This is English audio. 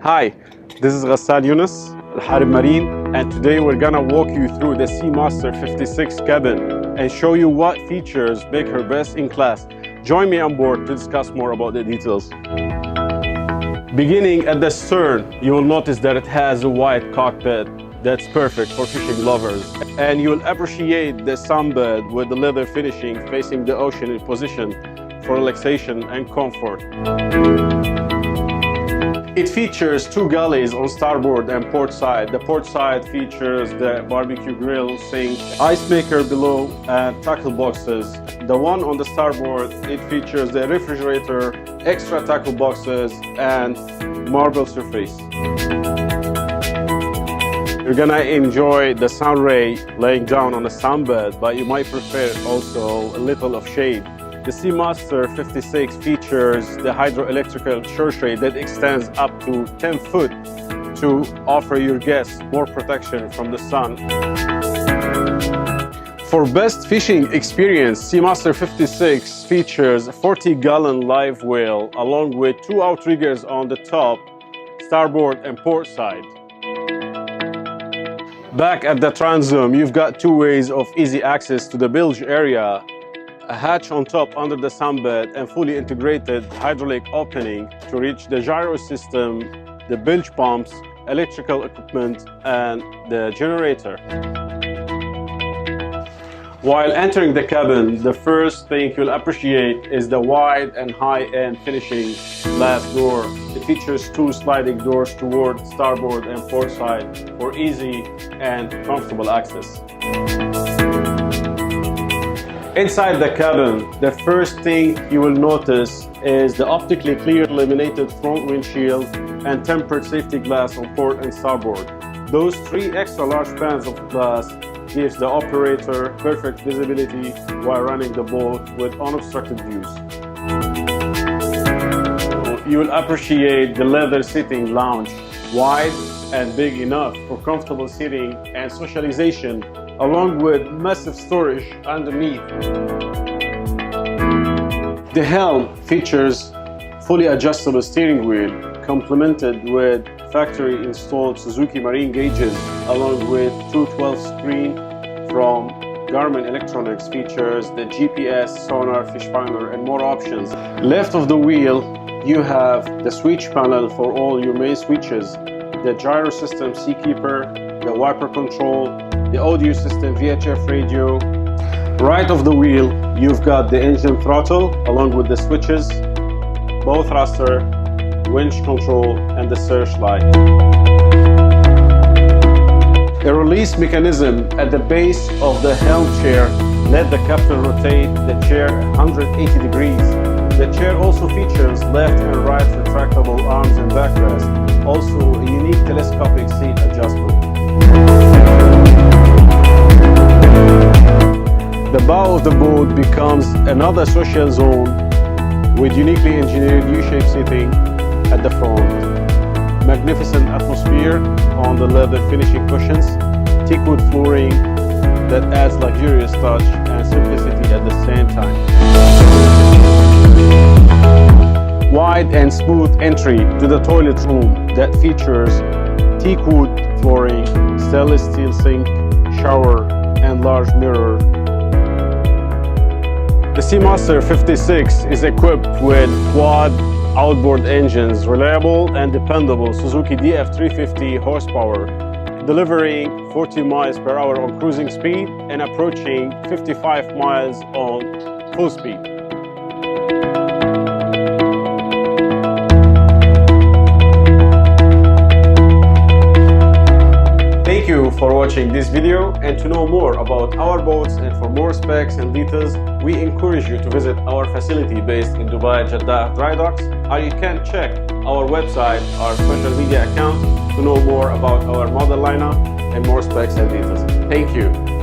Hi, this is Ghassan Yunus, Al-Harib Marine, and today we're gonna walk you through the Seamaster 56 cabin and show you what features make her best in class. Join me on board to discuss more about the details. Beginning at the stern, you will notice that it has a wide cockpit that's perfect for fishing lovers, and you'll appreciate the sunbed with the leather finishing facing the ocean in position for relaxation and comfort. It features two galleys on starboard and port side. The port side features the barbecue grill, sink, ice maker below, and tackle boxes. The one on the starboard, it features the refrigerator, extra tackle boxes, and marble surface. You're gonna enjoy the sun ray laying down on the sunbed, but you might prefer also a little of shade. The Seamaster 56 features the hydroelectrical shore shade that extends up to 10 foot to offer your guests more protection from the sun. For best fishing experience, Seamaster 56 features a 40-gallon live well along with two outriggers on the top, starboard and port side. Back at the transom, you've got two ways of easy access to the bilge area, a hatch on top under the sunbed, and fully integrated hydraulic opening to reach the gyro system, the bilge pumps, electrical equipment, and the generator. While entering the cabin, the first thing you'll appreciate is the wide and high-end finishing glass door. It features two sliding doors toward starboard and port side for easy and comfortable access. Inside the cabin, the first thing you will notice is the optically clear laminated front windshield and tempered safety glass on port and starboard. Those three extra large pans of glass gives the operator perfect visibility while running the boat with unobstructed views. You will appreciate the leather sitting lounge, wide and big enough for comfortable sitting and socialization, along with massive storage underneath. The helm features fully adjustable steering wheel, complemented with factory-installed Suzuki Marine gauges, along with two 12-screen from Garmin Electronics features the GPS, sonar, fish finder, and more options. Left of the wheel, you have the switch panel for all your main switches, the gyro system Seakeeper, the wiper control, the audio system VHF radio. Right of the wheel, you've got the engine throttle along with the switches, bow thruster, winch control, and the searchlight. A release mechanism at the base of the helm chair let the captain rotate the chair 180 degrees. The chair also features left and right retractable arms and backrest, also a unique telescopic seat adjustment. The bow of the boat becomes another social zone with uniquely engineered U-shaped seating at the front. Magnificent atmosphere on the leather finishing cushions, teakwood flooring that adds luxurious touch and simplicity at the same time. Wide and smooth entry to the toilet room that features teakwood flooring, stainless steel sink, shower, and large mirror. The Seamaster 56 is equipped with quad outboard engines, reliable and dependable Suzuki DF350 horsepower, delivering 40 miles per hour on cruising speed and approaching 55 miles on full speed. Thank you for watching this video, and to know more about our boats and for more specs and details, we encourage you to visit our facility based in Dubai Jeddah Dry Docks, or you can check our website, our social media account to know more about our model lineup and more specs and details. Thank you.